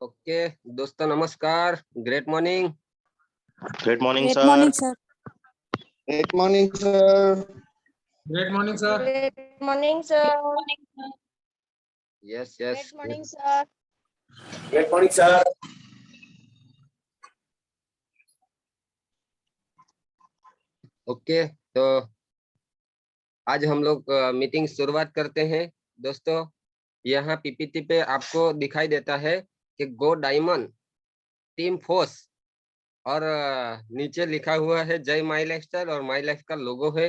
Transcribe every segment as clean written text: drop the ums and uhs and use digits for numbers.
Okay दोस्तों, नमस्कार। Great morning. Great morning, Great sir. morning, sir. Great morning, sir. Great morning, sir. Great morning, sir. Yes Great yes morning, sir. Great morning, sir. Okay, तो आज हम लोग meeting शुरुआत करते हैं। दोस्तों, यहाँ पीपीटी पे आपको दिखाई देता है कि गो डायमंड टीम फोर्स और नीचे लिखा हुआ है जय माई लाइफस्टाइल और माई लाइफ का लोगो है।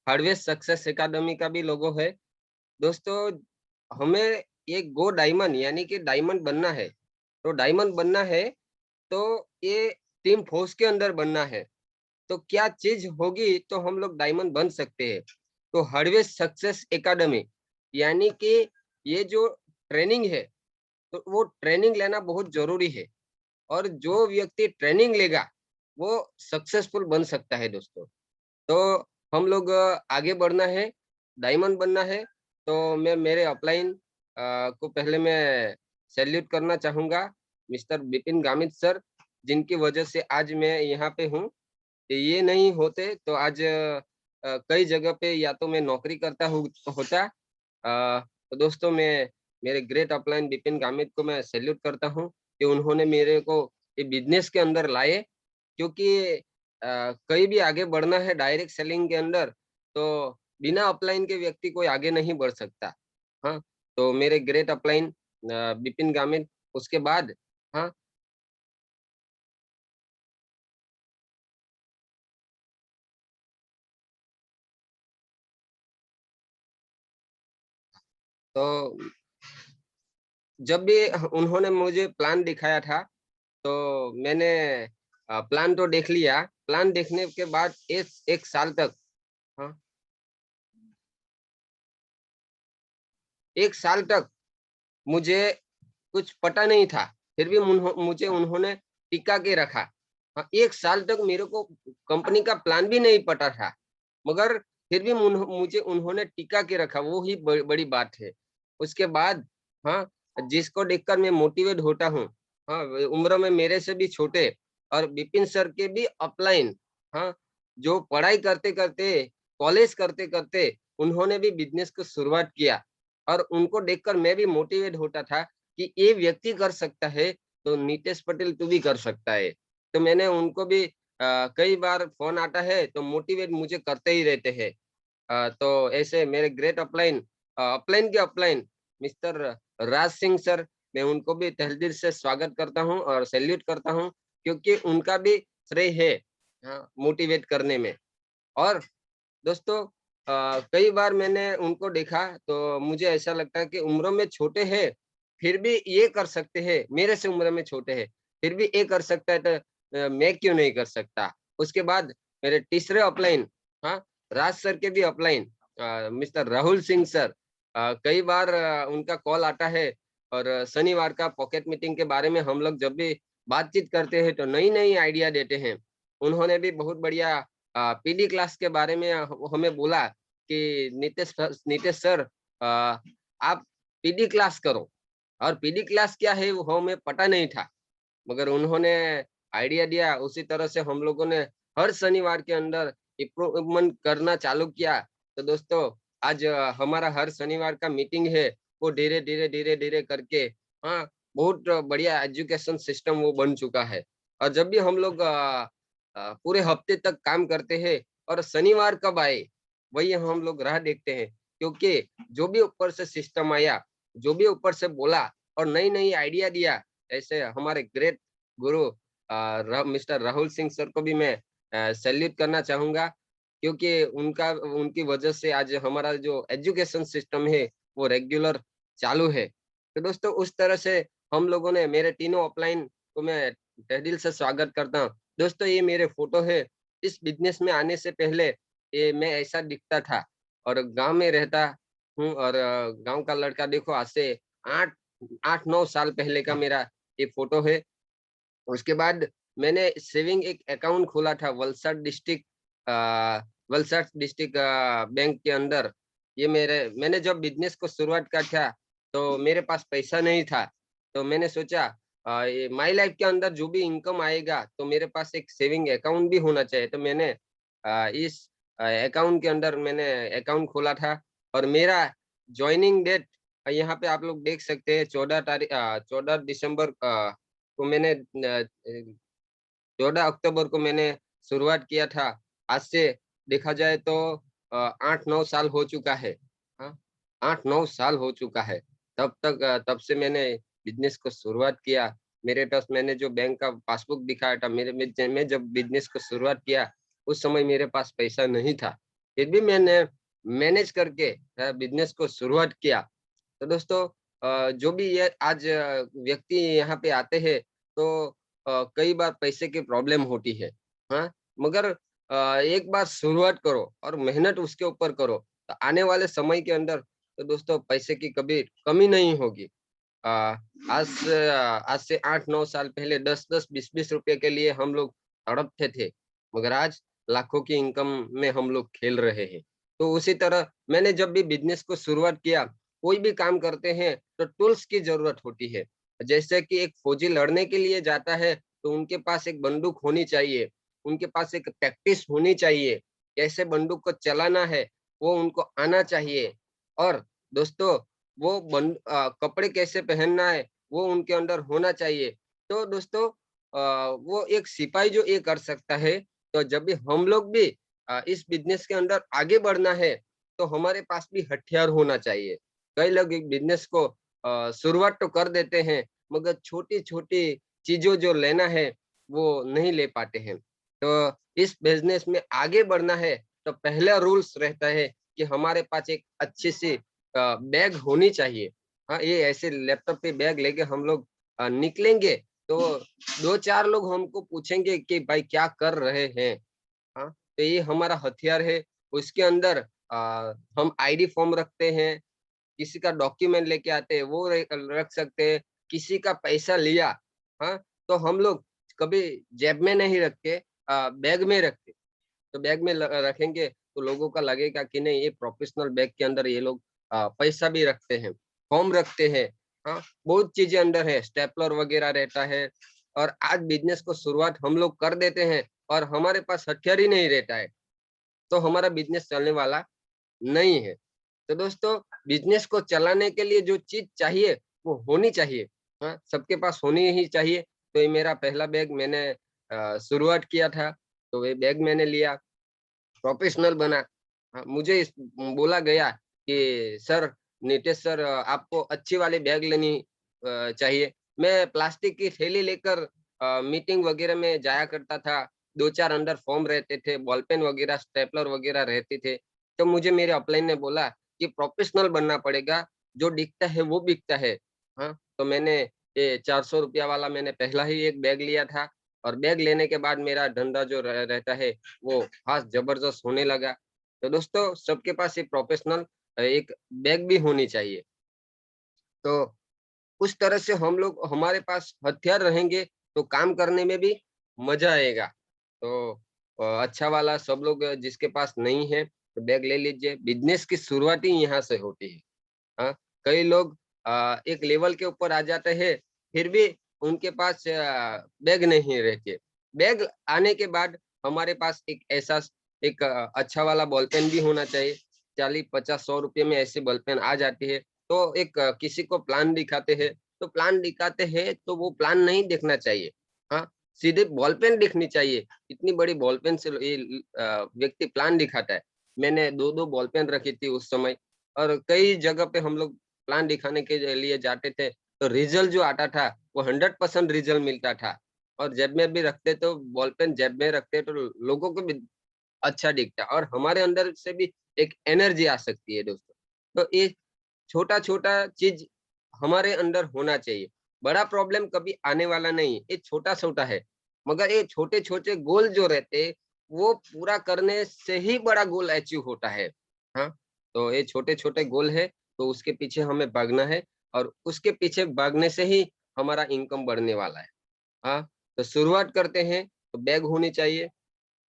हार्डवेयर सक्सेस एकेडमी का भी लोगो है। दोस्तों, हमें ये गो डायमंड यानी कि डायमंड बनना है। तो डायमंड बनना है तो ये टीम फोर्स के अंदर बनना है। तो क्या चीज होगी तो हम लोग डायमंड बन सकते हैं। तो हार्डवेयर सक्सेस एकेडमी यानी कि ये जो ट्रेनिंग है, तो वो ट्रेनिंग लेना बहुत जरूरी है। और जो व्यक्ति ट्रेनिंग लेगा वो सक्सेसफुल बन सकता है। दोस्तों, तो हम लोग आगे बढ़ना है, डायमंड बनना है। तो मैं मेरे अपलाइन को पहले मैं सैल्यूट करना चाहूंगा, मिस्टर बिपिन गामित सर, जिनकी वजह से आज मैं यहाँ पे हूँ। ये नहीं होते तो आज कई जगह पे या तो मैं नौकरी करता होता। तो दोस्तों, मैं मेरे ग्रेट अपलाइन बिपिन गामित को मैं सैल्यूट करता हूँ कि उन्होंने मेरे को ये बिजनेस के अंदर लाए। क्योंकि कहीं भी आगे बढ़ना है डायरेक्ट सेलिंग के अंदर, तो बिना अपलाइन के व्यक्ति कोई आगे नहीं बढ़ सकता। हाँ, तो मेरे ग्रेट अपलाइन बिपिन गामित, उसके बाद हाँ तो जब भी उन्होंने मुझे प्लान दिखाया था तो मैंने प्लान तो देख लिया। प्लान देखने के बाद एक साल तक, हाँ, एक साल तक मुझे कुछ पता नहीं था। फिर भी मुझे उन्होंने टिका के रखा। हाँ, एक साल तक मेरे को कंपनी का प्लान भी नहीं पता था, मगर फिर भी मुझे उन्होंने टिका के रखा। वो ही बड़ी बात है। उसके बाद हाँ, जिसको देखकर मैं मोटिवेट होता हूँ, हाँ, उम्र में मेरे से भी छोटे और बिपिन सर के भी अपलाइन, हाँ, जो पढ़ाई करते करते, कॉलेज करते करते उन्होंने भी बिजनेस को शुरुआत किया। और उनको देखकर मैं भी मोटिवेट होता था कि ये व्यक्ति कर सकता है तो नीतेश पटेल तू भी कर सकता है। तो मैंने उनको भी कई बार फोन आता है तो मोटिवेट मुझे करते ही रहते हैं। तो ऐसे मेरे ग्रेट अपलाइन, अपलाइन के upline mister Raj Singh sir, मैं उनको भी तहे दिल से स्वागत करता हूँ और सैल्यूट करता हूँ, क्योंकि उनका भी श्रेय है मोटिवेट करने में। और दोस्तों, कई बार मैंने उनको देखा तो मुझे ऐसा लगता है कि उम्र में छोटे हैं फिर भी ये कर सकते हैं, मेरे से उम्र में छोटे हैं फिर भी ये कर सकता है, तो मैं क्यों नहीं कर सकता। उसके बाद मेरे तीसरे अपलाइन, हाँ, राज सर के भी upline mister Rahul Singh sir, कई बार उनका कॉल आता है और शनिवार का पॉकेट मीटिंग के बारे में हम लोग जब भी बातचीत करते हैं तो नई नई आइडिया देते हैं। उन्होंने भी बहुत बढ़िया पीडी क्लास के बारे में हमें बोला कि नीतेश सर, आप पीडी क्लास करो। और पीडी क्लास क्या है वो हमें पता नहीं था, मगर उन्होंने आइडिया दिया। उसी तरह से हम लोगों ने हर शनिवार के अंदर इम्प्रूवमेंट करना चालू किया। तो दोस्तों, आज हमारा हर शनिवार का मीटिंग है, वो धीरे धीरे धीरे धीरे करके हाँ, बहुत बढ़िया एजुकेशन सिस्टम वो बन चुका है। और जब भी हम लोग पूरे हफ्ते तक काम करते हैं और शनिवार कब आए वही हम लोग राह देखते हैं, क्योंकि जो भी ऊपर से सिस्टम आया, जो भी ऊपर से बोला और नई नई आइडिया दिया, ऐसे हमारे ग्रेट गुरु मिस्टर राहुल सिंह सर को भी मैं सैल्यूट करना चाहूंगा, क्योंकि उनकी वजह से आज हमारा जो एजुकेशन सिस्टम है वो रेगुलर चालू है। तो दोस्तों, उस तरह से हम लोगों ने, मेरे तीनों अपलाइन को मैं तहे दिल से स्वागत करता हूँ। दोस्तों, ये मेरे फोटो है। इस बिजनेस में आने से पहले ये मैं ऐसा दिखता था और गांव में रहता हूँ। और गांव का लड़का देखो, आज से 8-9 साल पहले का मेरा ये फोटो है। उसके बाद मैंने सेविंग एक अकाउंट खोला था वलसाड डिस्ट्रिक्ट बैंक के अंदर। ये मैंने जब बिजनेस को शुरुआत किया था तो मेरे पास पैसा नहीं था। तो मैंने सोचा ये माई लाइफ के अंदर जो भी इनकम आएगा तो मेरे पास एक सेविंग अकाउंट भी होना चाहिए। तो मैंने इस अकाउंट के अंदर मैंने अकाउंट खोला था और मेरा ज्वाइनिंग डेट यहाँ पे आप लोग देख सकते हैं 14 दिसंबर को मैंने 14 अक्टूबर को मैंने शुरुआत किया था। आज से देखा जाए तो 8-9 साल हो चुका है। हाँ, 8-9 साल हो चुका है। तब से मैंने बिज़नेस को शुरुआत किया। मेरे पास मैंने जो बैंक का पासबुक दिखाया था, मैं जब बिज़नेस को शुरुआत किया, उस समय मेरे पास पैसा नहीं था। फिर भी मैंने मैनेज करके बिज़नेस को शुरुआत किया। तो दोस्तों जो भी ये आज व्यक्ति यहाँ पे आते हैं तो कई बार पैसे की प्रॉब्लम होती है, हाँ? मगर एक बार शुरुआत करो और मेहनत उसके ऊपर करो, तो आने वाले समय के अंदर तो दोस्तों पैसे की कभी कमी नहीं होगी। अ, आज से 8-9 साल पहले 10-10, 20-20 रुपए के लिए हम लोग तड़पते थे, मगर आज लाखों की इनकम में हम लोग खेल रहे हैं। तो उसी तरह मैंने जब भी बिज़नेस को शुरुआत किया, कोई भी काम करते हैं तो टूल्स की ज़रूरत होती है। जैसे कि एक फौजी लड़ने के लिए जाता है, तो उनके पास एक बंदूक होनी चाहिए, उनके पास एक प्रैक्टिस होनी चाहिए, कैसे बंदूक को चलाना है, वो उनको आना चाहिए। और दोस्तों वो कपड़े कैसे पहनना है, वो उनके अंदर होना चाहिए। तो दोस्तों वो एक सिपाही जो ये कर सकता है, तो जब भी हम लोग भी इस बिज़नेस के अंदर आगे बढ़ना है, तो हमारे पास भी हथियार होना चाहिए। कई लोग एक बिज़नेस को शुरुआत तो कर देते हैं, मगर छोटी-छोटी चीज़ों जो लेना है, वो नहीं ले पाते हैं। तो इस बिज़नेस में आगे बढ़ना है, तो पहला रूल्स रहता है कि हमारे पास एक अच्छी-सी बैग होनी चाहिए। हाँ, ये ऐसे लैपटॉप पे बैग लेके हम लोग निकलेंगे, तो 2-4 लोग हमको पूछेंगे कि भाई क्या कर रहे हैं? हाँ, तो ये हमारा हथियार है। उसके अंदर हम आईडी फॉर्म रखते हैं, किसी का डॉक्यूमेंट लेके आते हैं वो रख सकते हैं, किसी का पैसा लिया, हाँ, तो हम लोग कभी जेब में नहीं रखते बैग में रखते। तो बैग में रखेंगे तो लोगों का लगेगा कि नहीं ये प्रोफेशनल बैग के अंदर ये लोग पैसा भी रखते हैं, फॉर्म रखते हैं, हाँ, बहुत चीजें अंदर है, स्टेपलर वगैरह रहता है। और आज बिजनेस को शुरुआत हम लोग कर देते हैं और हमारे पास हथियार ही नहीं रहता है, तो हमारा बिजनेस चलने वाला नहीं है। तो दोस्तों बिज़नेस को चलाने के लिए जो चीज़ चाहिए वो होनी चाहिए। हाँ, सबके पास होनी ही चाहिए। तो ये मेरा पहला बैग मैंने शुरुआत किया था, तो ये बैग मैंने लिया, प्रोफेशनल बना। हाँ, मुझे बोला गया कि सर नितेश सर आपको अच्छी वाली बैग लेनी चाहिए। मैं प्लास्टिक की थैली लेकर मीटिंग वगैरह में जाया करता था। 2-4 अंदर फॉर्म रहते थे, बॉल पेन वगैरह, स्टेपलर वगैरह रहते थे। तो मुझे मेरे अपलाइन ने बोला कि प्रोफेशनल बनना पड़ेगा, जो दिखता है वो बिकता है। हाँ, तो मैंने ये ₹400 वाला मैंने पहला ही एक बैग लिया था और बैग लेने के बाद मेरा धंधा जो रहता है वो ख़ास ज़बरदस्त होने लगा। तो दोस्तों सबके पास एक प्रोफेशनल एक बैग भी होनी चाहिए। तो उस तरह से हम लोग हमारे पास हथियार रहेंगे तो काम करने में भी मज़ा आएगा। तो अच्छा वाला सब लोग जिसके पास नहीं है तो बैग ले लीजिए। बिज़नेस की शुरुआत ही यहाँ से होती है। हाँ, कई लोग एक लेवल के ऊपर आ जाते हैं, फिर भी उनके पास बैग नहीं रहती है। बैग आने के बाद हमारे पास एक ऐसा एक अच्छा वाला बॉल पेन भी होना चाहिए। 40, 50, ₹100 में ऐसी बॉल पेन आ जाती है। तो एक किसी को प्लान दिखाते हैं, तो प्लान दिखाते हैं तो वो प्लान नहीं देखना चाहिए। हाँ, सीधे बॉल पेन दिखनी चाहिए। इतनी बड़ी बॉल पेन से ये व्यक्ति प्लान दिखाता है। मैंने 2-2 बॉल पेन रखी थी उस समय। और कई जगह पे हम लोग प्लान दिखाने के लिए जाते थे, तो रिज़ल्ट जो आता था, वो 100% रिज़ल्ट मिलता था। और जेब में भी रखते तो बॉल पेन जेब में रखते तो लोगों को भी अच्छा दिखता और हमारे अंदर से भी एक एनर्जी आ सकती है दोस्तों। तो ये छोटा-छोटा चीज़ हमारे अंदर होना चाहिए। बड़ा प्रॉब्लम कभी आने वाला नहीं है, ये छोटा-छोटा है। मगर ये छोटे-छोटे गोल जो रहते हैं, वो पूरा करने से ही बड़ा गोल अचीव होता है। हाँ, तो ये छोटे-छोटे गोल है, तो उसके पीछे हमें भागना है और उसके पीछे भागने से ही हमारा इनकम बढ़ने वाला है। हाँ, तो शुरुआत करते हैं, तो बैग होनी चाहिए,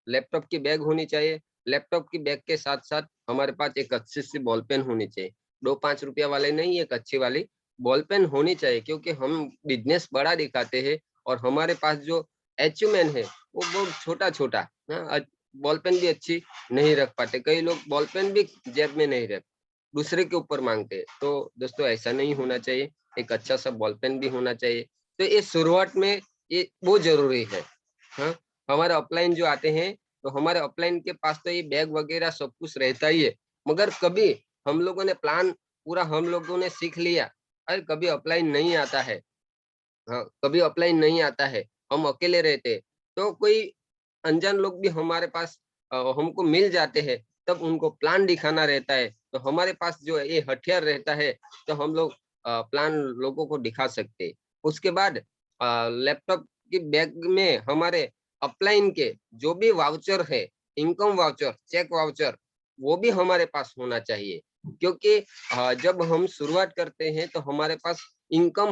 लैपटॉप की बैग होनी चाहिए। लैपटॉप की बैग के साथ-साथ हमारे पास एक अच्छी-सी बॉल पेन होनी चाहिए। 2-5 रुपया वाले नहीं, एक अच्छी वाली बॉल पेन होनी चाहिए, क्योंकि हम बिजनेस बड़ा दिखाते हैं और हमारे पास जो अचीवमेंट है वो बहुत छोटा छोटा। बॉल पेन भी अच्छी नहीं रख पाते, कई लोग बॉल पेन भी जेब में नहीं रख, दूसरे के ऊपर मांगते हैं। तो दोस्तों ऐसा नहीं होना चाहिए, एक अच्छा सा बॉल पेन भी होना चाहिए। तो ये शुरुआत में ये बहुत जरूरी है। हाँ, हमारे ऑफलाइन जो आते हैं, तो हमारे ऑफलाइन के पास तो ये बैग वगैरह सब कुछ रहता ही है, मगर कभी हम लोगों ने प्लान पूरा हम लोगों ने सीख लिया, अरे कभी ऑफलाइन नहीं आता है। हाँ, कभी ऑफलाइन नहीं आता है, हम अकेले रहते हैं, तो कोई अनजान लोग भी हमारे पास हमको मिल जाते हैं, तब उनको प्लान दिखाना रहता है। तो हमारे पास जो ये हथियार रहता है, तो हम लोग प्लान लोगों को दिखा सकते हैं। उसके बाद लैपटॉप की बैग में हमारे ऑफलाइन के जो भी वाउचर है, इनकम वाउचर, चेक वाउचर, वो भी हमारे पास होना चाहिए। क्योंकि जब हम शुरुआत करते हैं तो हमारे पास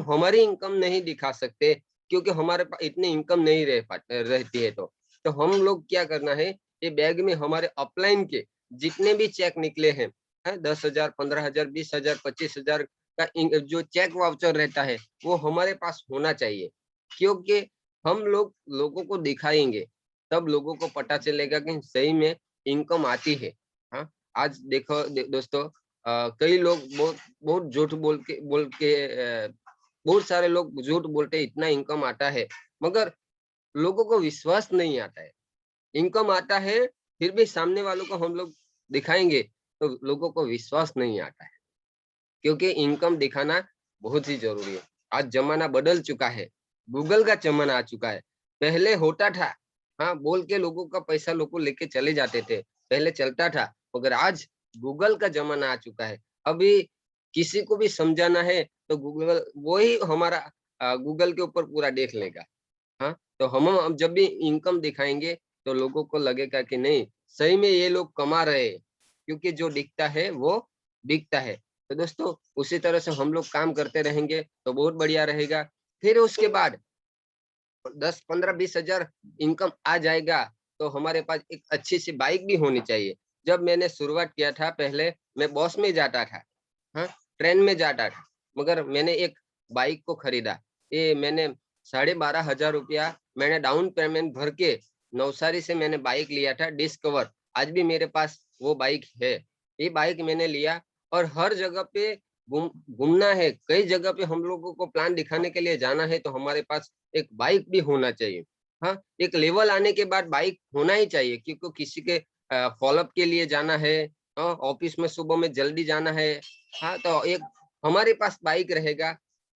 हमारी इनकम नहीं दिखा सकते, क्योंकि हमारे पास इतनी इनकम नहीं रहती है। तो हम लोग क्या करना है, ये बैग में हमारे अपलाइन के जितने भी चेक निकले हैं, 10,000, 15,000, 20,000, 25,000 का जो चेक वाउचर रहता है, वो हमारे पास होना चाहिए। क्योंकि हम लोग लोगों को दिखाएंगे, तब लोगों को पता चलेगा कि सही में इनकम आती है। हाँ, आज देखो दोस्तों, कई लोग बहुत बहुत झूठ बोल के बहुत सारे लोग झूठ बोलते इतना इनकम आता है, मगर लोगों को विश्वास नहीं आता है। इनकम आता है, फिर भी सामने वालों को हम लोग दिखाएंगे तो लोगों को विश्वास नहीं आता है, क्योंकि इनकम दिखाना बहुत ही जरूरी है। आज जमाना बदल चुका है, गूगल का जमाना आ चुका है। पहले होता था, हाँ, बोल के लोगों का पैसा लोग लेके चले जाते थे, पहले चलता था, मगर आज गूगल का जमाना आ चुका है। अभी किसी को भी समझाना है तो गूगल वही हमारा गूगल के ऊपर पूरा देख लेगा। हाँ, तो हम अब जब भी इनकम दिखाएंगे तो लोगों को लगेगा कि नहीं, सही में ये लोग कमा रहे हैं, क्योंकि जो दिखता है वो दिखता है। तो दोस्तों उसी तरह से हम लोग काम करते रहेंगे तो बहुत बढ़िया रहेगा। फिर उसके बाद 10, 15, 20,000 इनकम आ जाएगा, तो हमारे पास एक अच्छी सी बाइक भी होनी चाहिए। जब मैंने शुरुआत किया था, पहले मैं बस में जाता था, हाँ, ट्रेन में जाता था, मगर मैंने एक बाइक को खरीदा। ये मैंने 12,500 रुपया मैंने डाउन पेमेंट भर के नवसारी से मैंने बाइक लिया था, डिस्कवर। आज भी मेरे पास वो बाइक है। ये बाइक मैंने लिया और हर जगह पे घूमना है, कई जगह पे हम लोगों को प्लान दिखाने के लिए जाना है, तो हमारे पास एक बाइक भी होना चाहिए। हाँ, एक लेवल आने के बाद बाइक होना ही चाहिए, क्योंकि किसी के फॉलोअप के लिए जाना है, ऑफिस में सुबह में जल्दी जाना है। हाँ, तो एक हमारे पास बाइक रहेगा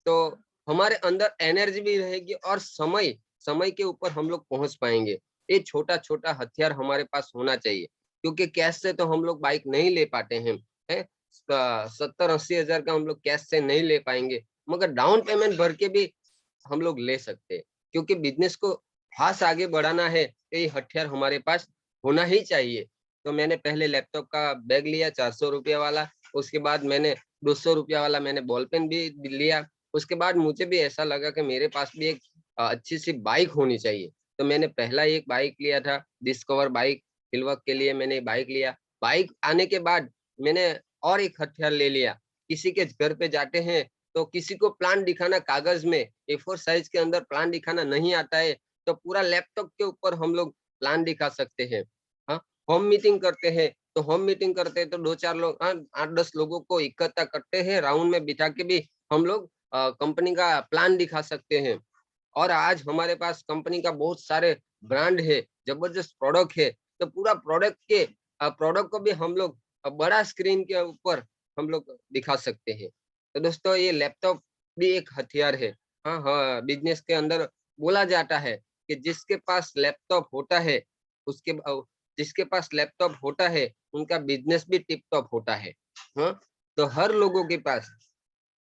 तो हमारे अंदर एनर्जी भी रहेगी और समय समय के ऊपर हम लोग पहुंच पाएंगे। ये छोटा छोटा हथियार हमारे पास होना चाहिए, क्योंकि कैश से तो हम लोग बाइक नहीं ले पाते हैं, है? 70-80 हजार का हम लोग कैश से नहीं ले पाएंगे, मगर डाउन पेमेंट भर के भी हम लोग ले सकते हैं। क्योंकि बिजनेस को खास आगे बढ़ाना है, तो ये हथियार हमारे पास होना ही चाहिए। तो मैंने पहले लैपटॉप का बैग लिया 400 रुपया वाला, उसके बाद मैंने 200 रुपया वाला मैंने बॉल पेन भी लिया। उसके बाद मुझे भी ऐसा लगा कि मेरे पास भी एक अच्छी सी बाइक होनी चाहिए, तो मैंने पहला एक बाइक लिया था, डिस्कवर बाइक। फील्डवर्क के लिए मैंने बाइक लिया। बाइक आने के बाद मैंने और एक हथियार ले लिया। किसी के घर पे जाते हैं तो किसी को प्लान दिखाना कागज में A4 साइज के अंदर प्लान दिखाना नहीं आता है, तो पूरा लैपटॉप के ऊपर हम लोग प्लान दिखा सकते हैं। हाँ, होम मीटिंग करते हैं, तो होम मीटिंग करते हैं तो 2-4 लोग, हाँ, 8-10 लोगों को इकट्ठा करते हैं, राउंड में बिठा के भी हम लोग कंपनी का प्लान दिखा सकते हैं। और आज हमारे पास कंपनी का बहुत सारे ब्रांड है, जबरदस्त प्रोडक्ट है, तो पूरा प्रोडक्ट को भी हम लोग बड़ा स्क्रीन के ऊपर हम लोग दिखा सकते हैं। तो दोस्तों ये लैपटॉप भी एक हथियार है। हाँ, हाँ, बिजनेस के अंदर बोला जाता है कि उसके जिसके पास लैपटॉप होता है उनका बिजनेस भी टिप टॉप होता है। हाँ, तो हर लोगों के पास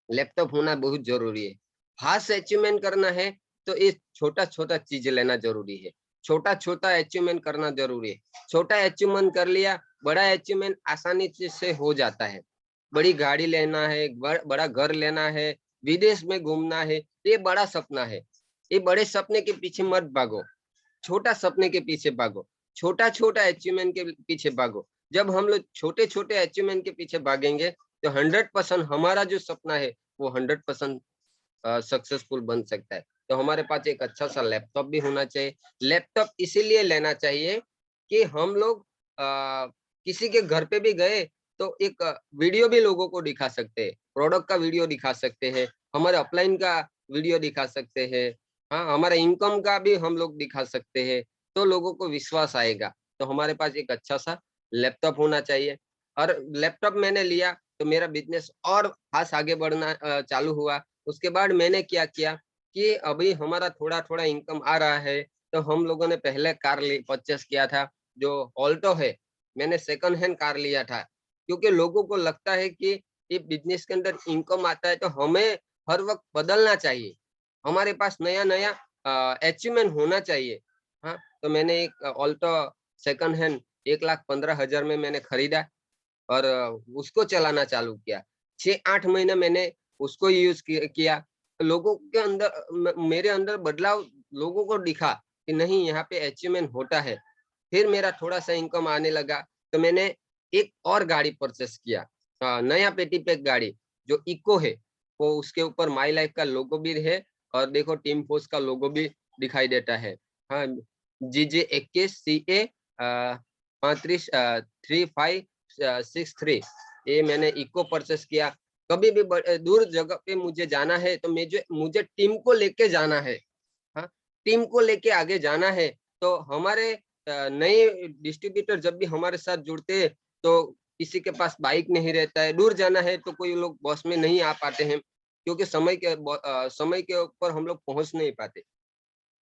लैपटॉप होना बहुत जरूरी है। फास्ट अचीवमेंट करना है तो ये छोटा छोटा चीज लेना जरूरी है, छोटा छोटा अचीवमेंट करना जरूरी है। छोटा अचीवमेंट कर लिया, बड़ा अचीवमेंट आसानी से हो जाता है। बड़ी गाड़ी लेना है, बड़ा घर लेना है, विदेश में घूमना है, ये बड़ा सपना है। ये बड़े सपने के पीछे मत भागो, छोटा सपने के पीछे भागो, छोटा छोटा अचीवमेंट के पीछे भागो। जब हम लोग छोटे छोटे अचीवमेंट के पीछे भागेंगे तो 100% हमारा जो सपना है वो 100% सक्सेसफुल बन सकता है। तो हमारे पास एक अच्छा सा लैपटॉप भी होना चाहिए। लैपटॉप इसीलिए लेना चाहिए कि हम लोग किसी के घर पे भी गए तो एक वीडियो भी लोगों को दिखा सकते हैं, प्रोडक्ट का वीडियो दिखा सकते हैं, हमारे अपलाइन का वीडियो दिखा सकते हैं, हाँ, हमारे इनकम का भी हम लोग दिखा सकते हैं, तो लोगों को विश्वास आएगा। तो हमारे पास एक अच्छा सा लैपटॉप होना चाहिए। और लैपटॉप मैंने लिया तो मेरा बिजनेस और खास आगे बढ़ना चालू हुआ। उसके बाद मैंने क्या किया कि अभी हमारा थोड़ा-थोड़ा इनकम आ रहा है, तो हम लोगों ने पहले कार परचेस किया था, जो ऑल्टो है। मैंने सेकंड हैंड कार लिया था, क्योंकि लोगों को लगता है कि ये बिजनेस के अंदर इनकम आता है तो हमें हर वक़्त बदलना चाहिए। हमारे पास नया-नया अचीवमेंट होना चाहिए। हाँ, तो मैंने एक ऑल्टो सेकंड हैंड 1,15,000 में मैंने खरीदा और उसको चलाना चालू किया। 6-8 महीने मैंने उसको यूज़ किया। लोगों के अंदर मेरे अंदर बदलाव लोगों को दिखा कि नहीं, यहाँ पे अचीवमेंट होता है। फिर मेरा थोड़ा-सा इनकम आने लगा, तो मैंने एक और गाड़ी परचेज़ किया। नया पेटी पैक गाड़ी जो इको है, वो उसके ऊपर माई लाइफ का लोगो भी है और देखो टीम फोर्स का लोगो भी दिखाई देता है। हाँ, जीजे 21 सीए 35 3563 ये मैंने इको परचेज़ किया। कभी भी दूर जगह पे मुझे जाना है तो मुझे टीम को लेके जाना है। हाँ, टीम को लेके आगे जाना है, तो हमारे नए डिस्ट्रीब्यूटर जब भी हमारे साथ जुड़ते हैं, तो किसी के पास बाइक नहीं रहता है, दूर जाना है तो कोई लोग बस में नहीं आ पाते हैं, क्योंकि समय के ऊपर हम लोग पहुँच नहीं पाते।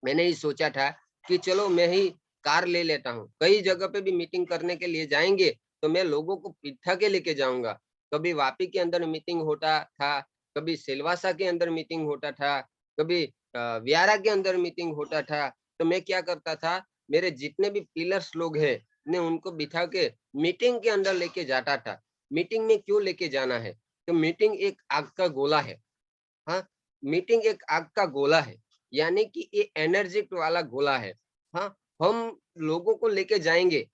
मैंने ही सोचा था कि चलो मैं ही कार ले लेता हूँ। कई जगह पे भी मीटिंग करने के लिए जाएँगे, तो मैं लोगों को बिठा के लेके जाऊँगा। कभी वापी के अंदर मीटिंग होता था, कभी सिलवासा के अंदर मीटिंग होता था, कभी व्यारा के अंदर मीटिंग होता था। तो मैं क्या करता था, मेरे जितने भी पिलर्स लोग हैं, मैं उनको बिठा के मीटिंग के अंदर लेके जाता था। मीटिंग में क्यों लेके जाना है? तो मीटिंग एक आग का गोला है। हाँ, मीटिंग एक आग का गोला है, यानी कि ये एनर्जी वाला गोला है। हाँ, हम लोगों को लेके जाएँगे,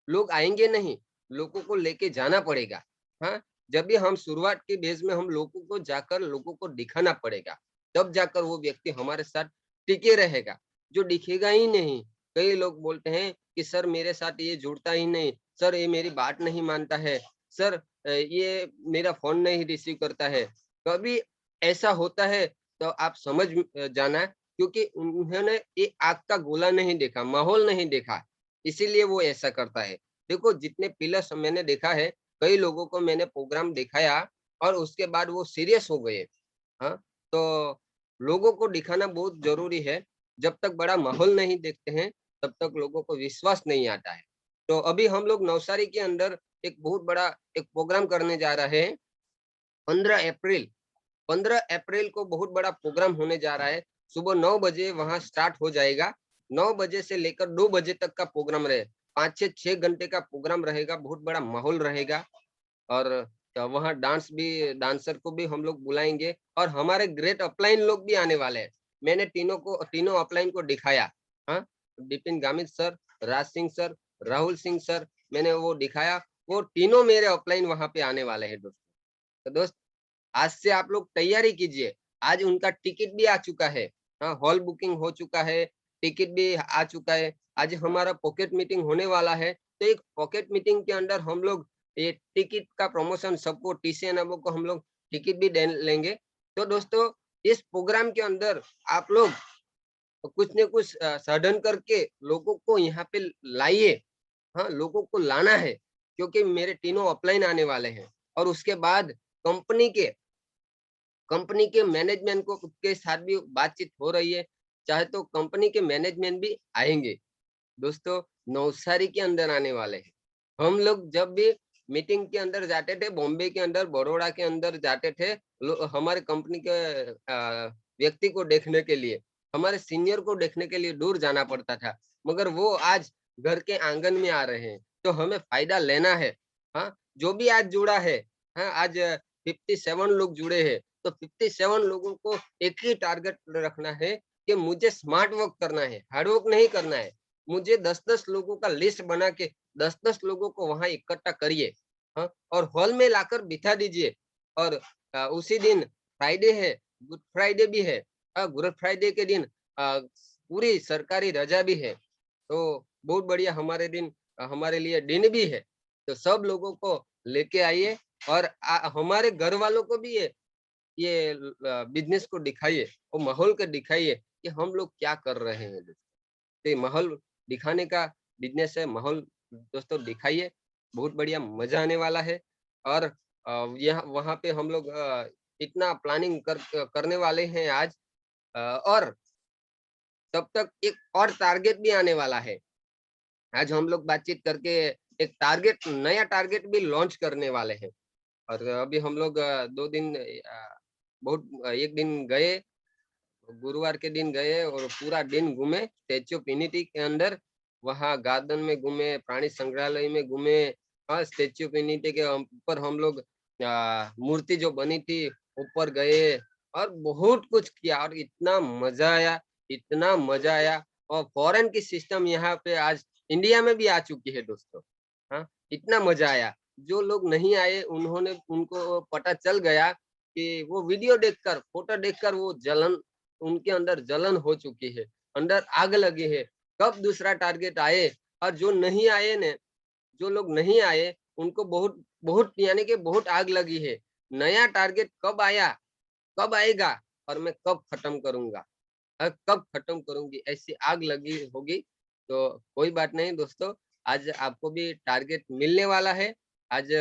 लोग आएँगे नहीं, लोगों को लेके जाना पड़ेगा। हाँ, जब भी हम शुरुआत के बेस में हम लोगों को जाकर लोगों को दिखाना पड़ेगा, तब जाकर वो व्यक्ति हमारे साथ टिके रहेगा। जो दिखेगा ही नहीं, कई लोग बोलते हैं कि सर मेरे साथ ये जुड़ता ही नहीं, सर ये मेरी बात नहीं मानता है, सर ये मेरा फ़ोन नहीं रिसीव करता है। कभी ऐसा होता है तो आप समझ जाना, क्योंकि उन्होंने ये आग का गोला नहीं देखा, माहौल नहीं देखा, इसीलिए वो ऐसा करता है। देखो जितने पिलर्स मैंने देखा है, कई लोगों को मैंने प्रोग्राम दिखाया और उसके बाद वो सीरियस हो गए। हाँ, तो लोगों को दिखाना बहुत ज़रूरी है। जब तक बड़ा माहौल नहीं देखते हैं, तब तक लोगों को विश्वास नहीं आता है। तो अभी हम लोग नवसारी के अंदर एक बहुत बड़ा एक प्रोग्राम करने जा रहे हैं, 15 अप्रैल। 15 अप्रैल को बहुत बड़ा प्रोग्राम होने जा रहा है। सुबह 9 बजे वहाँ स्टार्ट हो जाएगा। 9 बजे से लेकर 2 बजे तक का प्रोग्राम 5 से 6 घंटे का प्रोग्राम रहेगा, बहुत बड़ा माहौल रहेगा और वहाँ डांसर को भी हम लोग बुलाएँगे और हमारे ग्रेट अपलाइन लोग भी आने वाले हैं। मैंने तीनों अपलाइन को दिखाया, हाँ, Vipin Gamit sir, Raj Singh sir, Rahul Singh sir, मैंने वो दिखाया, वो तीनों मेरे अपलाइन वहाँ पे आने वाले हैं दोस्तों। तो दोस्त आज से आप लोग तैयारी कीजिए। आज उनका टिकट भी आ चुका है। हाँ, हॉल बुकिंग हो चुका है, टिकट भी आ चुका है। आज हमारा पॉकेट मीटिंग होने वाला है। तो एक पॉकेट मीटिंग के अंदर हम लोग ये टिकट का प्रमोशन सबको टीसीएन को हम लोग टिकट भी दे लेंगे। तो दोस्तों इस प्रोग्राम के अंदर आप लोग कुछ न कुछ साधन करके लोगों को यहाँ पे लाइए। हाँ, लोगों को लाना है, क्योंकि मेरे तीनों अपलाइन आने वाले हैं और उसके बाद कंपनी के कंपनी के मैनेजमेंट को के साथ भी बातचीत हो रही है, चाहे तो कंपनी के मैनेजमेंट भी आएँगे। दोस्तों नवसारी के अंदर आने वाले हैं। हम लोग जब भी मीटिंग के अंदर जाते थे, बॉम्बे के अंदर, बड़ौदा के अंदर जाते थे, हमारे कंपनी के व्यक्ति को देखने के लिए, हमारे सीनियर को देखने के लिए दूर जाना पड़ता था, मगर वो आज घर के आंगन में आ रहे हैं, तो हमें फायदा लेना है। हाँ, जो भी आज जुड़ा है, हाँ, आज 57 लोग जुड़े हैं, तो 57 लोगों को एक ही टारगेट रखना है कि मुझे स्मार्ट वर्क करना है, हार्ड वर्क नहीं करना है। मुझे 10-10 लोगों का लिस्ट बना के 10-10 लोगों को वहाँ इकट्ठा करिए, हाँ, और हॉल में लाकर बिठा दीजिए और उसी दिन फ्राइडे है, गुड फ्राइडे भी है। गुड फ्राइडे के दिन पूरी सरकारी रजा भी है, तो बहुत बढ़िया हमारे दिन हमारे लिए दिन भी है। तो सब लोगों को लेके आइए और हमारे घर वालों को भी ये बिजनेस को दिखाइए, वो माहौल को दिखाइए कि हम लोग क्या कर रहे हैं। तो ये माहौल दिखाने का बिजनेस है, माहौल दोस्तों दिखाइए, बहुत बढ़िया मजा आने वाला है। और यहाँ वहाँ पे हम लोग इतना प्लानिंग करने वाले हैं आज, और तब तक एक और टारगेट भी आने वाला है। आज हम लोग बातचीत करके एक टारगेट, नया टारगेट भी लॉन्च करने वाले हैं। और अभी हम लोग 2 दिन बहुत एक दिन गए, गुरुवार के दिन गए और पूरा दिन घूमे स्टैच्यू ऑफ यूनिटी के अंदर, वहाँ गार्डन में घूमे, प्राणी संग्रहालय में घूमे। स्टैच्यू ऑफ यूनिटी के ऊपर हम लोग मूर्ति जो बनी थी ऊपर गए और बहुत कुछ किया और इतना मजा आया, इतना मजा आया। और फॉरेन की सिस्टम यहाँ पे आज इंडिया में भी आ चुकी है दोस्तों। इतना मजा आया, जो लोग नहीं आए उनको पता चल गया कि वो वीडियो देखकर, फोटो देखकर वो जलन, उनके अंदर जलन हो चुकी है, अंदर आग लगी है। कब दूसरा टारगेट आए, और जो नहीं आए ने, जो लोग नहीं आए उनको बहुत बहुत यानी कि बहुत आग लगी है। नया टारगेट कब आया, कब आएगा और मैं कब खत्म करूंगा, कब खत्म करूंगी, ऐसी आग लगी होगी। तो कोई बात नहीं दोस्तों, आज आपको भी टारगेट मिलने वाला है। आज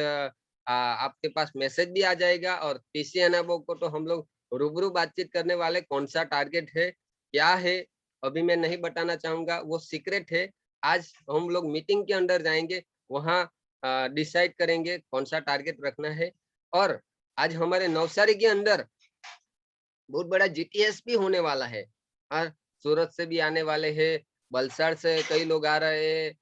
आपके पास मैसेज भी आ जाएगा, और टीसी अनाबो को तो हम लोग रूबरू बातचीत करने वाले, कौन सा टारगेट है, क्या है, अभी मैं नहीं बताना चाहूंगा, वो सीक्रेट है। आज हम लोग मीटिंग के अंदर जाएंगे, वहाँ डिसाइड करेंगे कौन सा टारगेट रखना है। और आज हमारे नवसारी के अंदर बहुत बड़ा जीटीएस भी होने वाला है। सूरत से भी आने वाले हैं, वलसाड़ से कई लोग आ रहे हैं,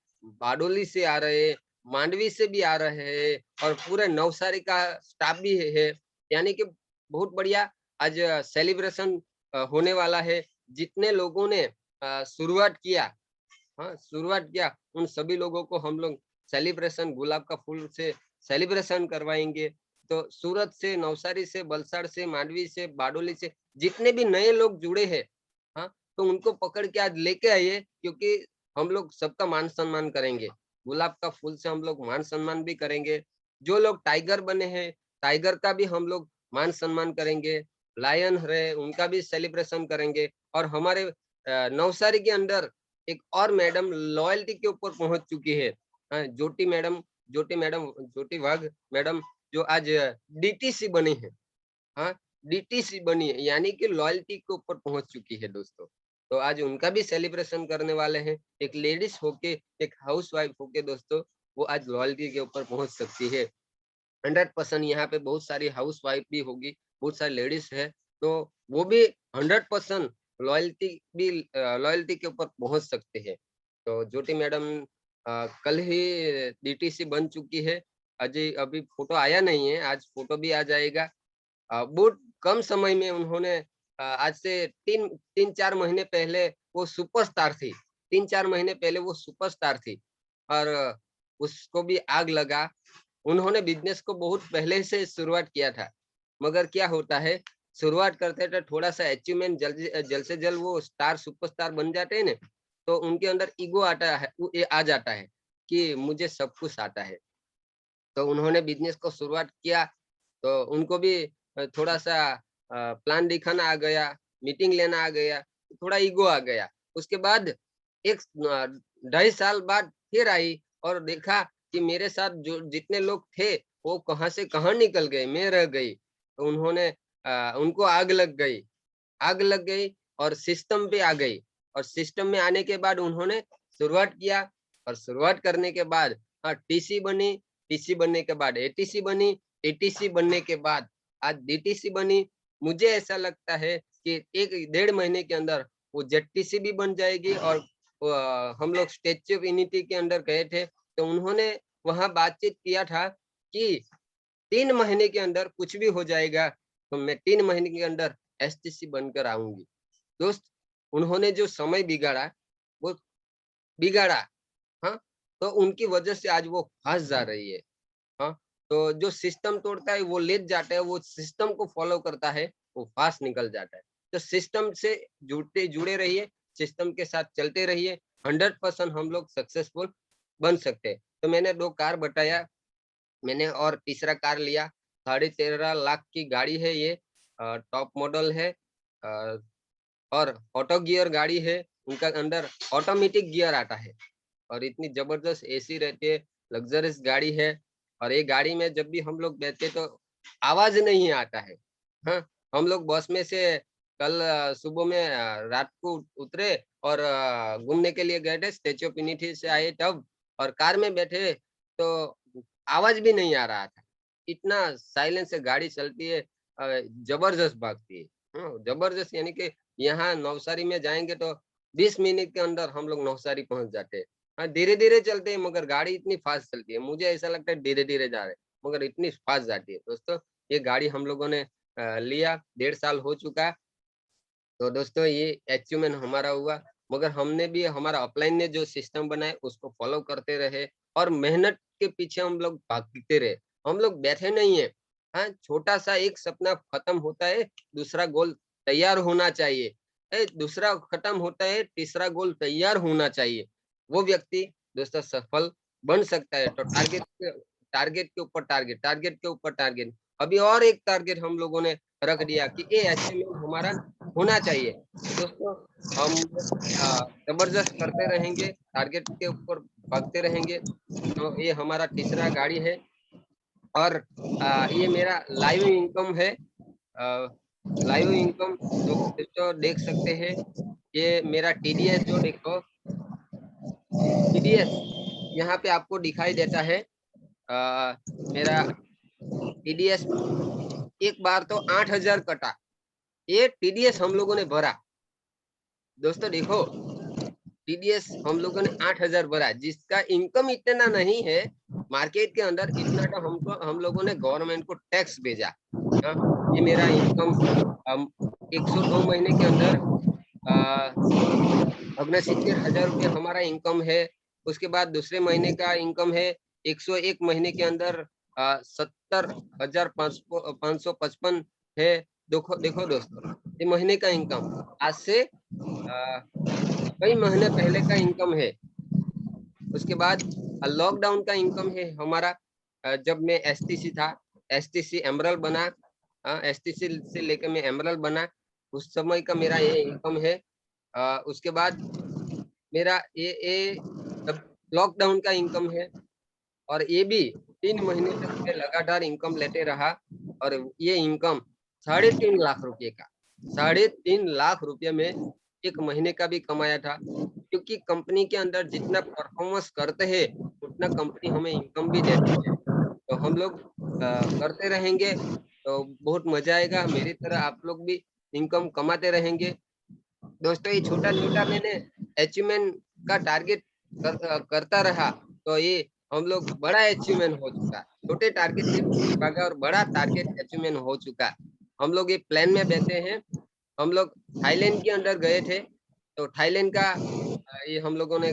बारडोली से आ रहे हैं, मांडवी से भी आ रहे हैं, और पूरे नवसारी का स्टाफ भी है। यानी कि बहुत बढ़िया आज सेलिब्रेशन होने वाला है। जितने लोगों ने शुरुआत किया, शुरुआत किया, उन सभी लोगों को हम लोग सेलिब्रेशन गुलाब का फूल से सेलिब्रेशन करवाएंगे। तो सूरत से, नवसारी से, वलसाड़ से, मांडवी से, बारडोली से जितने भी नए लोग जुड़े हैं, तो उनको पकड़ के आज लेके आइए, क्योंकि हम लोग सबका मान सम्मान करेंगे। गुलाब का फूल से हम लोग मान सम्मान भी करेंगे। जो लोग टाइगर बने हैं, टाइगर का भी हम लोग मान सम्मान करेंगे। लायन है, उनका भी सेलिब्रेशन करेंगे। और हमारे नवसारी के अंदर एक और मैडम लॉयल्टी के ऊपर पहुंच चुकी है, ज्योति मैडम, ज्योति वाघ मैडम, जो आज डीटीसी बनी है। डीटीसी बनी है, यानी कि लॉयल्टी के ऊपर पहुंच चुकी है दोस्तों। तो आज उनका भी सेलिब्रेशन करने वाले हैं। एक लेडीज होके, एक हाउसवाइफ होके दोस्तों, वो आज लॉयल्टी के ऊपर पहुंच सकती है। 100% यहाँ पे बहुत सारी हाउसवाइफ भी होगी, बहुत सारी लेडीज है, तो वो भी 100% लॉयल्टी के ऊपर पहुंच सकते हैं। तो ज्योति मैडम कल ही डीटीसी बन चुकी है। अजय अभी फोटो आया नहीं है, आज फोटो भी आ जाएगा। बहुत कम समय में उन्होंने आज से 3-4 महीने पहले वो सुपरस्टार थी। 3-4 महीने पहले वो सुपरस्टार थी, और उसको भी आग लगा। उन्होंने बिज़नेस को बहुत पहले से शुरुआत किया था, मगर क्या होता है, शुरुआत करते तो थोड़ा-सा अचीवमेंट जल्द से जल्द वो स्टार सुपरस्टार बन जाते हैं ना, तो उनके अंदर ईगो आता है, वो आ जाता है कि मुझे सब कुछ आता है। तो उन्होंने बिज़नेस को शुरुआत किया, तो उनको भी थोड़ा-सा प्लान दिखाना आ गया, मीटिंग लेना आ गया, थोड़ा ईगो आ गया। उसके बाद एक 2.5 साल बाद फिर आई और देखा कि मेरे साथ जो जितने लोग थे, वो कहाँ से कहाँ निकल गए, मैं रह गई। तो उन्होंने उनको आग लग गई और सिस्टम पे आ गई। और सिस्टम में आने के बाद उन्होंने शुरुआत किया, और शुरुआत करने के बाद टीसी बनी, टीसी बनने के बाद एटीसी बनी, एटीसी बनने के बाद आज डीटीसी बनी। मुझे ऐसा लगता है कि 1 डेढ़ महीने के अंदर वो जेडटीसी भी बन जाएगी। और हम लोग स्टैच्यू ऑफ यूनिटी के अंदर गए थे, तो उन्होंने वहाँ बातचीत किया था कि 3 महीने के अंदर कुछ भी हो जाएगा, तो मैं 3 महीने के अंदर एसटीसी बनकर आऊँगी। दोस्त, उन्होंने जो समय बिगाड़ा, वो बिगाड़ा, हाँ? तो उनकी वजह से आज वो फँस जा रही है। हाँ, तो जो सिस्टम तोड़ता है वो लेट जाता है, वो सिस्टम को फॉलो करता है, वो फास्ट निकल जाता है। तो सिस्टम से जुड़े रहिए, सिस्टम के साथ चलते रहिए, 100% हम लोग सक्सेसफुल बन सकते हैं। तो मैंने 2 कार बताया मैंने, और तीसरा कार लिया। 13.5 लाख की गाड़ी है ये, टॉप मॉडल है, और ऑटो गियर गाड़ी है। उनका अंदर ऑटोमेटिक गियर आता है, और इतनी जबरदस्त एसी रहती है, लग्जरियस गाड़ी है। और ये गाड़ी में जब भी हम लोग बैठते तो आवाज नहीं आता है। हाँ, हम लोग बस में से कल सुबह में रात को उतरे और घूमने के लिए गए थे, स्टेच्यू ऑफ यूनिटी से आए तब, और कार में बैठे तो आवाज भी नहीं आ रहा था। इतना साइलेंस से गाड़ी चलती है, जबरदस्त भागती है। जबरदस्त, यानी कि यहाँ नवसारी में जाएंगे तो 20 मिनट के अंदर हम लोग नवसारी पहुंच जाते हैं। हाँ, धीरे-धीरे चलते हैं, मगर गाड़ी इतनी फास्ट चलती है। मुझे ऐसा लगता है धीरे-धीरे जा रहे हैं, मगर इतनी फास्ट जाती है। दोस्तों, ये गाड़ी हम लोगों ने लिया, 1.5 साल हो चुका। तो दोस्तों, ये अचीवमेंट हमारा हुआ, मगर हमने भी, हमारा अपलाइन ने जो सिस्टम बनाए उसको फॉलो करते रहे, और मेहनत के पीछे हम लोग भागते रहे। हम लोग बैठे नहीं है। हाँ, छोटा सा एक सपना खत्म होता है, दूसरा गोल तैयार होना चाहिए। दूसरा खत्म होता है, तीसरा गोल तैयार होना चाहिए। वो व्यक्ति दोस्तों सफल बन सकता है। तो टारगेट के ऊपर टारगेट, टारगेट के ऊपर टारगेट। अभी और एक टारगेट हम लोगों ने रख दिया कि ये अचीवमेंट हमारा होना चाहिए। दोस्तों, हम जबरदस्त करते रहेंगे, टारगेट के ऊपर भागते रहेंगे। तो ये हमारा तीसरा गाड़ी है, और ये मेरा लाइव इनकम है। लाइव इनकम जो दोस्तों देख सकते हैं, ये मेरा टीडीएस जो देखो, टीडीएस यहाँ पे आपको दिखाई देता है। मेरा टीडीएस एक बार तो 8,000 कटा, ये टीडीएस हम लोगों ने भरा। दोस्तों देखो, टीडीएस हम लोगों ने 8,000 भरा, जिसका इनकम इतना नहीं है मार्केट के अंदर, इतना तो हम लोगों ने गवर्नमेंट को टैक्स भेजा। हाँ, ये मेरा इनकम 102 महीने के अंदर 69,000 रुपये हमारा इनकम है। उसके बाद दूसरे महीने का इनकम है 101 महीने के अंदर 70,555 है। देखो देखो दोस्तों, ये महीने का इनकम आज से कई महीने पहले का इनकम है। उसके बाद लॉकडाउन का इनकम है हमारा, जब मैं एसटीसी था, एसटीसी एमरल्ड बना, एसटीसी से लेकर मैं एमरल्ड बना, उस समय का मेरा ये इनकम है। उसके बाद मेरा ये लॉकडाउन का इनकम है, और ये भी 3 महीने तक मैं लगातार इनकम लेते रहा, और ये इनकम 3.5 लाख रुपए का, 3.5 लाख रुपए में एक महीने का भी कमाया था। क्योंकि कंपनी के अंदर जितना परफॉर्मेंस करते हैं उतना कंपनी हमें इनकम भी देती है। तो हम लोग करते रहेंगे तो बहुत मजा आएगा। मेरी तरह आप लोग भी इनकम कमाते रहेंगे। दोस्तों, ये छोटा-छोटा मैंने अचीवमेंट का टारगेट करता रहा, तो ये हम लोग बड़ा अचीवमेंट हो चुका। छोटे टारगेट से पीछे भागा और बड़ा टारगेट अचीवमेंट हो चुका। हम लोग ये प्लेन में बैठे हैं। हम लोग थाईलैंड के अंदर गए थे, तो थाईलैंड का ये हम लोगों ने